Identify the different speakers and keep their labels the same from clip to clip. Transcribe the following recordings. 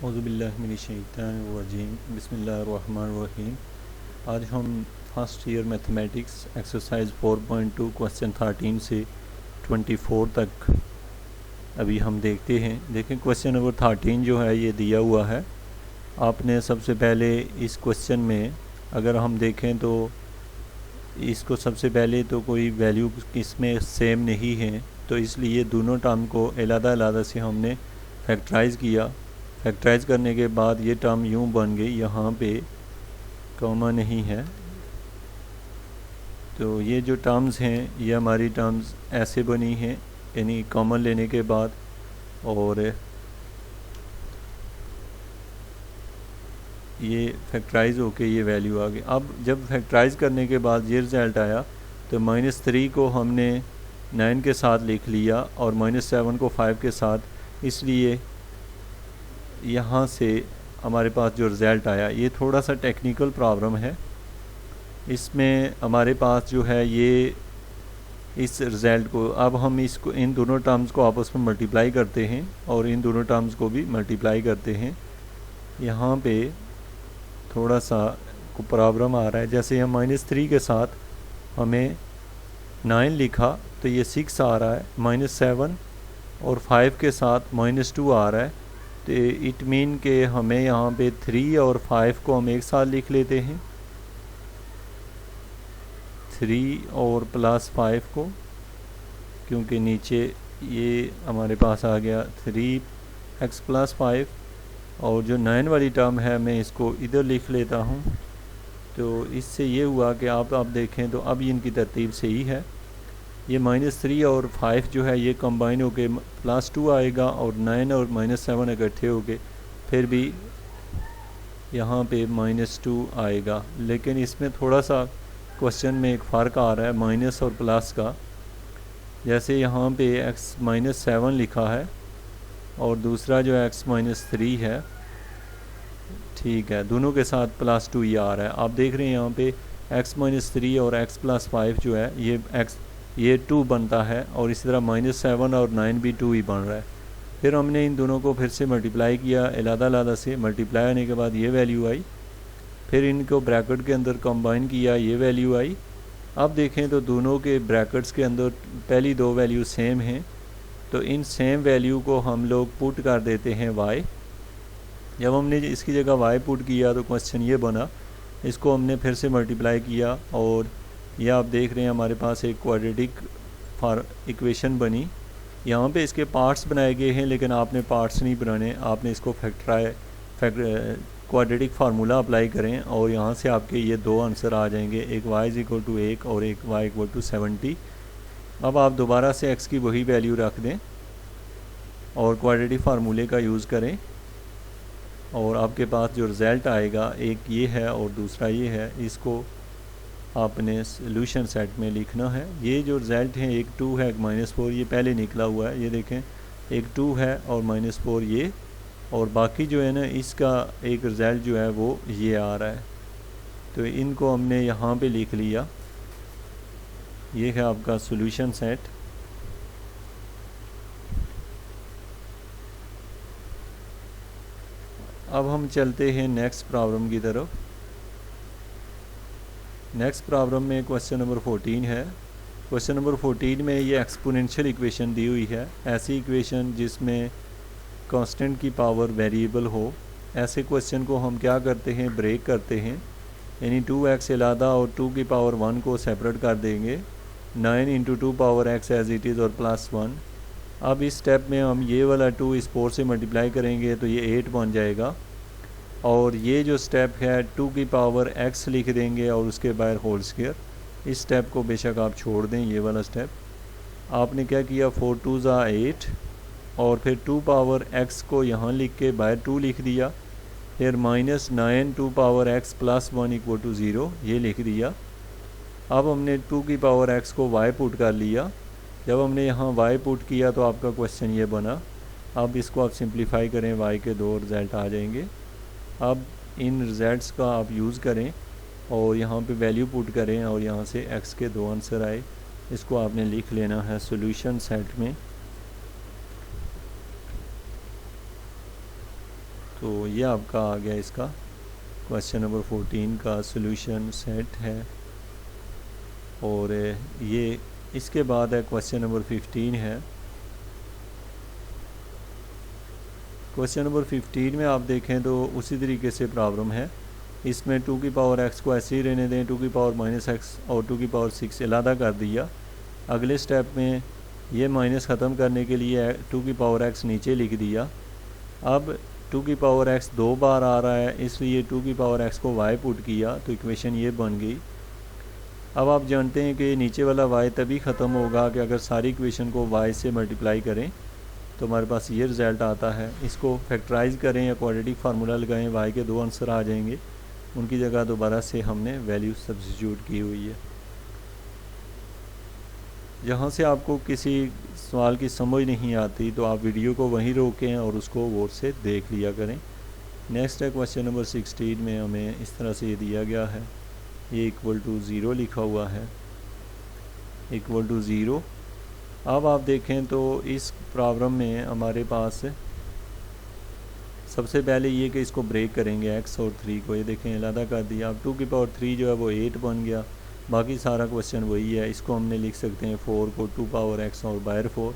Speaker 1: औज़ुबिल्लाहिमिनश्शैतानिर्रजीम बिस्मिल्लाहिर्रहमानिर्रहीम। आज हम first year mathematics exercise 4.2 question 13 से 24 तक अभी हम देखते हैं। देखें क्वेश्चन नंबर 13 जो है ये दिया हुआ है। आपने सबसे पहले इस क्वेश्चन में अगर हम देखें तो इसको सबसे पहले तो कोई वैल्यू इसमें सेम नहीं है, तो इसलिए दोनों टर्म को अलग-अलग से हमने फैक्टराइज़ किया। फैक्टराइज़ करने के बाद ये टर्म यूँ बन गई, यहाँ पे कॉमा नहीं है, तो ये जो टर्म्स हैं ये हमारी टर्म्स ऐसे बनी हैं, यानी कॉमन लेने के बाद, और ये फैक्टराइज़ होके ये वैल्यू आ गई। अब जब फैक्टराइज़ करने के बाद ये रिज़ल्ट आया तो -3 को हमने 9 के साथ लिख लिया और -7 को 5 के साथ, इसलिए यहाँ से हमारे पास जो रिज़ल्ट आया ये थोड़ा सा टेक्निकल प्रॉब्लम है। इसमें हमारे पास जो है ये इस रिज़ल्ट को अब हम इसको इन दोनों टर्म्स को आपस में मल्टीप्लाई करते हैं और इन दोनों टर्म्स को भी मल्टीप्लाई करते हैं। यहाँ पे थोड़ा सा को प्रॉब्लम आ रहा है, जैसे हम -3 के साथ हमें 9 लिखा तो ये 6 आ रहा है, -7 और 5 के साथ -2 आ रहा है, तो इट मीन के हमें यहाँ पे 3 और 5 को हम एक साथ लिख लेते हैं, 3 और +5 को, क्योंकि नीचे ये हमारे पास आ गया 3x + 5, और जो 9 वाली टर्म है मैं इसको इधर लिख लेता हूँ। तो इससे ये हुआ कि आप देखें तो अब इनकी तरतीब सही है। ये -3 और 5 जो है ये कंबाइन होके +2 आएगा, और 9 और -7 इकट्ठे होके फिर भी यहाँ पे -2 आएगा। लेकिन इसमें थोड़ा सा क्वेश्चन में एक फ़र्क आ रहा है माइनस और प्लस का। जैसे यहाँ पे x -7 लिखा है और दूसरा जो x -3 है, ठीक है, दोनों के साथ +2 ही आ रहा है। आप देख रहे हैं यहाँ पे x -3 और x + 5 जो है ये 2 बनता है, और इसी तरह -7 और 9 भी 2 ही बन रहा है। फिर हमने इन दोनों को फिर से मल्टीप्लाई किया अलग-अलग से, मल्टीप्लाई होने के बाद ये वैल्यू आई, फिर इनको ब्रैकेट के अंदर कंबाइन किया, ये वैल्यू आई। अब देखें तो दोनों के ब्रैकेट्स के अंदर पहली दो वैल्यू सेम हैं, तो इन सेम वैल्यू को हम लोग पुट कर देते हैं y। जब हमने इसकी जगह y पुट किया तो क्वेश्चन ये बना, इसको हमने फिर से मल्टीप्लाई किया, और ये आप देख रहे हैं हमारे पास एक क्वाड्रेटिक इक्वेशन बनी। यहाँ पे इसके पार्ट्स बनाए गए हैं, लेकिन आपने पार्ट्स नहीं बनाने, आपने इसको क्वाड्रेटिक फार्मूला अप्लाई करें, और यहाँ से आपके ये दो आंसर आ जाएंगे, एक y = 1 और एक y = 70। अब आप दोबारा से x की वही वैल्यू रख दें और क्वाड्रेटिक फार्मूले का यूज़ करें, और आपके पास जो रिज़ल्ट आएगा एक ये है और दूसरा ये है। इसको आपने सॉल्यूशन सेट में लिखना है। ये जो रिज़ल्ट है, एक 2 है, एक -4, ये पहले निकला हुआ है, ये देखें, एक 2 है और -4 ये, और बाकी जो है ना इसका एक रिज़ल्ट जो है वो ये आ रहा है। तो इनको हमने यहाँ पे लिख लिया। ये है आपका सॉल्यूशन सेट। अब हम चलते हैं नेक्स्ट प्रॉब्लम की तरफ। नेक्स्ट प्रॉब्लम में क्वेश्चन नंबर 14 है। क्वेश्चन नंबर 14 में ये एक्सपोनेंशियल इक्वेशन दी हुई है, ऐसी इक्वेशन जिसमें कांस्टेंट की पावर वेरिएबल हो। ऐसे क्वेश्चन को हम क्या करते हैं, ब्रेक करते हैं, यानी 2x अलहदा और 2 की पावर 1 को सेपरेट कर देंगे, 9 × 2 power x as it is और +1। अब इस स्टेप में हम ये वाला 2 इस 4 से मल्टीप्लाई करेंगे तो ये 8 बन जाएगा, और ये जो स्टेप है 2 की पावर x लिख देंगे और उसके बाहर होल स्क्वायर। इस स्टेप को बेशक आप छोड़ दें, ये वाला स्टेप। आपने क्या किया, 4 × 2 = 8, और फिर 2 पावर x को यहाँ लिख के बाहर 2 लिख दिया, फिर -9 2 पावर x + 1 = 0 ये लिख दिया। अब हमने 2 की पावर x को y पुट कर लिया। जब हमने यहाँ y पुट किया तो आपका क्वेश्चन ये बना। अब इसको आप सिंप्लीफाई करें, y के दो रिज़ल्ट आ जाएंगे। अब इन रिज़ल्ट्स का आप यूज़ करें और यहाँ पे वैल्यू पुट करें, और यहाँ से x के दो आंसर आए, इसको आपने लिख लेना है सॉल्यूशन सेट में। तो ये आपका आ गया इसका क्वेश्चन नंबर 14 का सॉल्यूशन सेट है। और ये इसके बाद है क्वेश्चन नंबर 15 है। क्वेश्चन नंबर 15 में आप देखें तो उसी तरीके से प्रॉब्लम है। इसमें 2 की पावर x को ऐसे ही रहने दें, 2 की पावर -x और 2 की पावर 6 अलहदा कर दिया। अगले स्टेप में ये माइनस ख़त्म करने के लिए 2 की पावर x नीचे लिख दिया। अब 2 की पावर x 2 बार आ रहा है, इसलिए 2 की पावर x को y पुट किया तो इक्वेशन ये बन गई। अब आप जानते हैं कि नीचे वाला y तभी ख़त्म होगा कि अगर सारी इक्वेशन को y से मल्टीप्लाई करें तो हमारे पास ये रिज़ल्ट आता है। इसको फैक्टराइज करें या क्वाड्रेटिक फार्मूला लगाएं, y के 2 आंसर आ जाएंगे। उनकी जगह दोबारा से हमने वैल्यू सब्स्टिट्यूट की हुई है। जहाँ से आपको किसी सवाल की समझ नहीं आती तो आप वीडियो को वहीं रोकें और उसको गौर से देख लिया करें। नेक्स्ट है क्वेश्चन नंबर 16 में हमें इस तरह से ये दिया गया है, ये इक्वल टू 0 लिखा हुआ है, इक्वल टू 0। अब आप देखें तो इस प्रॉब्लम में हमारे पास सबसे पहले ये कि इसको ब्रेक करेंगे x और 3 को, ये देखें अलहदा कर दिया। अब 2 की पावर 3 जो है वो 8 बन गया। बाकी सारा क्वेश्चन वही है। इसको हमने लिख सकते हैं 4 को 2 पावर x और बाहर 4।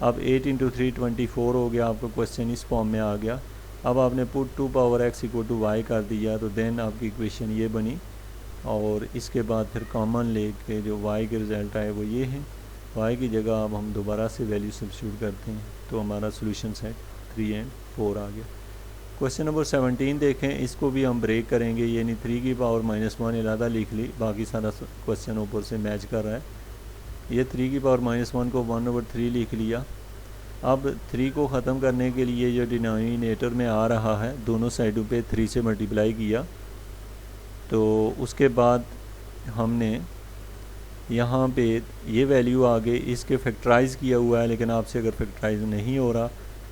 Speaker 1: अब 8 इंटू 3 24 हो गया। आपका क्वेश्चन इस फॉर्म में आ गया। अब आपने put 2 power x equal to y कर दिया तो देन आपकी इक्वेशन ये बनी। और इसके बाद फिर कॉमन ले के जो y के रिज़ल्ट आए वो ये हैं। y की जगह अब हम दोबारा से वैल्यू सब्स्टिट्यूट करते हैं तो हमारा सोल्यूशन सेट 3 और 4 आ गया। क्वेश्चन नंबर 17 देखें, इसको भी हम ब्रेक करेंगे, यानी 3 की पावर -1 अलहदा लिख ली, बाकी सारा क्वेश्चन ऊपर से मैच कर रहा है। ये 3 की पावर -1 को 1/3 लिख लिया। अब 3 को ख़त्म करने के लिए जो डिनोमिनेटर में आ रहा है दोनों साइडों पे 3 से मल्टीप्लाई किया। तो उसके बाद हमने यहाँ पे ये वैल्यू आ गई, इसके फैक्टराइज़ किया हुआ है, लेकिन आपसे अगर फैक्टराइज़ नहीं हो रहा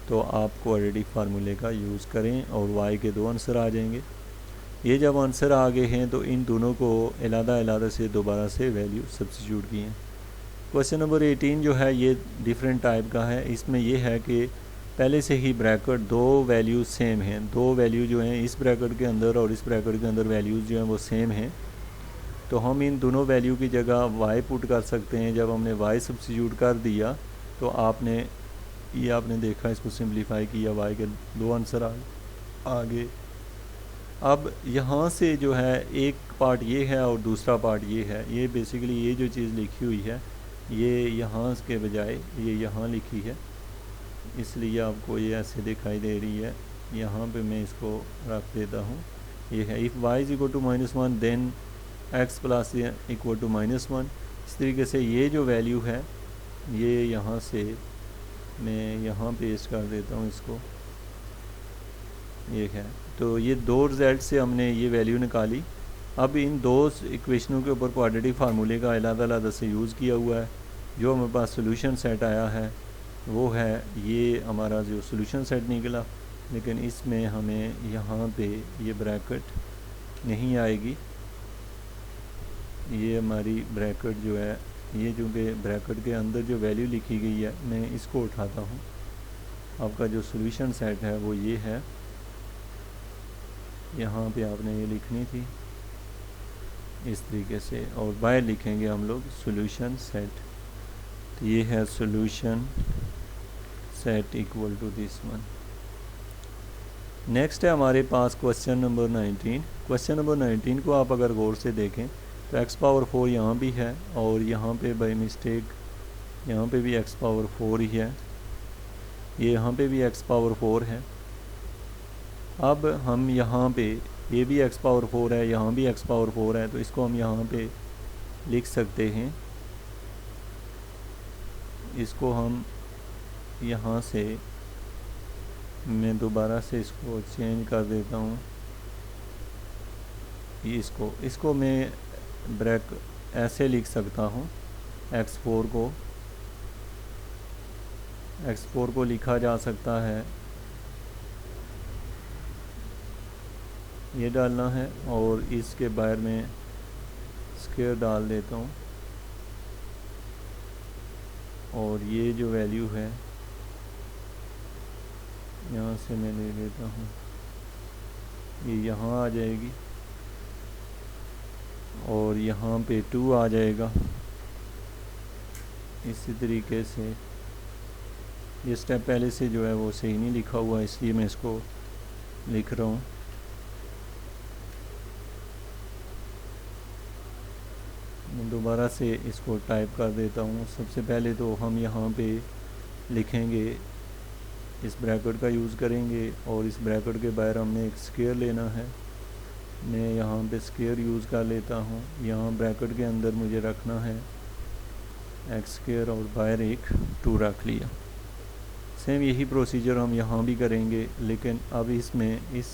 Speaker 1: तो आप क्वाड्रेटिक फार्मूले का यूज़ करें और y के 2 आंसर आ जाएंगे। ये जब आंसर आ गए हैं तो इन दोनों को अलहदा से दोबारा से वैल्यू सब्स्टिट्यूट किए। क्वेश्चन नंबर 18 जो है ये डिफरेंट टाइप का है। इसमें यह है कि पहले से ही ब्रैकेट 2 वैल्यूज़ सेम हैं, 2 वैल्यू जो हैं इस ब्रैकेट के अंदर और इस ब्रैकेट के अंदर वैल्यूज़ जो हैं वो सेम हैं। तो हम इन दोनों वैल्यू की जगह y पुट कर सकते हैं। जब हमने y सब्स्टिट्यूट कर दिया तो आपने देखा, इसको सिंप्लीफाई किया, y के 2 आंसर आ गए। अब यहाँ से जो है एक पार्ट ये है और दूसरा पार्ट ये है। ये बेसिकली ये जो चीज़ लिखी हुई है ये यहाँ के बजाय ये यहाँ लिखी है, इसलिए आपको ये ऐसे दिखाई दे रही है। यहाँ पे मैं इसको रख देता हूँ। ये है if y is equal to -1 then x plus equal to -1। इस तरीके से ये जो वैल्यू है ये यहाँ से मैं यहाँ पेस्ट कर देता हूँ इसको, ये है। तो ये 2 रिजल्ट से हमने ये वैल्यू निकाली। अब इन 2 इक्वेशनों के ऊपर क्वाड्रेटिक फार्मूले का अलग से यूज़ किया हुआ है। जो हमारे पास सोल्यूशन सेट आया है वो है ये हमारा जो सोल्यूशन सेट निकला, लेकिन इसमें हमें यहाँ पे ये ब्रैकेट नहीं आएगी। ये हमारी ब्रैकेट जो है ये चूँकि ब्रैकेट के अंदर जो वैल्यू लिखी गई है मैं इसको उठाता हूँ। आपका जो सोल्यूशन सेट है वो ये है, यहाँ पे आपने ये लिखनी थी इस तरीके से और बाहर लिखेंगे हम लोग सोल्यूशन सेट। तो ये है solution set equal to this one. Next है हमारे पास क्वेश्चन नंबर 19। क्वेश्चन नंबर 19 को आप अगर गौर से देखें तो x पावर 4 यहाँ भी है और यहाँ पे बाई मिस्टेक यहाँ पे भी x पावर 4 ही है, ये यहाँ पे भी x पावर 4 है। अब हम यहाँ पे ये भी x पावर 4 है, यहाँ भी x पावर 4 है, तो इसको हम यहाँ पे लिख सकते हैं। इसको हम यहाँ से मैं दोबारा से इसको चेंज कर देता हूँ। इसको मैं ब्रैक ऐसे लिख सकता हूँ। x4 को लिखा जा सकता है, ये डालना है और इसके बाहर में स्क्वायर डाल देता हूँ और ये जो वैल्यू है यहाँ से मैं ले लेता हूँ ये यहाँ आ जाएगी और यहाँ पे 2 आ जाएगा। इसी तरीके से ये स्टेप पहले से जो है वो सही नहीं लिखा हुआ, इसलिए मैं इसको लिख रहा हूँ। मैं दोबारा से इसको टाइप कर देता हूँ। सबसे पहले तो हम यहाँ पे लिखेंगे, इस ब्रैकेट का यूज़ करेंगे और इस ब्रैकेट के बाहर हमने एक स्क्वायर लेना है। मैं यहाँ पे स्क्वायर यूज़ कर लेता हूँ। यहाँ ब्रैकेट के अंदर मुझे रखना है एक्स स्क्वायर और बाहर एक 2 रख लिया। सेम यही प्रोसीजर हम यहाँ भी करेंगे, लेकिन अब इसमें इस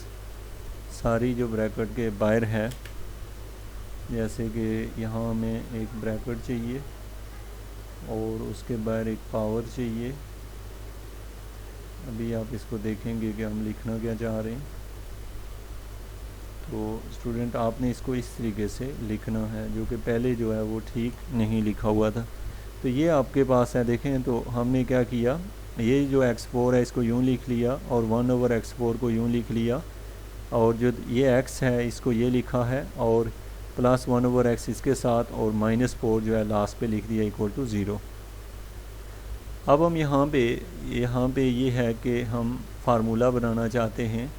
Speaker 1: सारी जो ब्रैकेट के बाहर है, जैसे कि यहाँ हमें एक ब्रैकेट चाहिए और उसके बाहर एक पावर चाहिए। अभी आप इसको देखेंगे कि हम लिखना क्या चाह रहे हैं। तो स्टूडेंट आपने इसको इस तरीके से लिखना है, जो कि पहले जो है वो ठीक नहीं लिखा हुआ था। तो ये आपके पास है, देखें तो हमने क्या किया, ये जो x4 है इसको यूँ लिख लिया और 1/x4 को यूँ लिख लिया, और जो ये x है इसको ये लिखा है और प्लस 1/x इसके साथ और -4 जो है लास्ट पे लिख दिया इक्वल टू 0। अब हम यहाँ पे ये है कि हम फार्मूला बनाना चाहते हैं,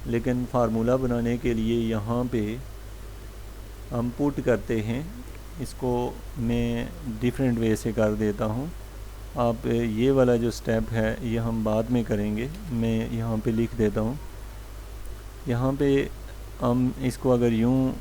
Speaker 1: लेकिन फार्मूला बनाने के लिए यहाँ पे हम पुट करते हैं। इसको मैं डिफरेंट वे से कर देता हूँ। आप ये वाला जो स्टेप है ये हम बाद में करेंगे। मैं यहाँ पे लिख देता हूँ। यहाँ पे हम इसको अगर यूँ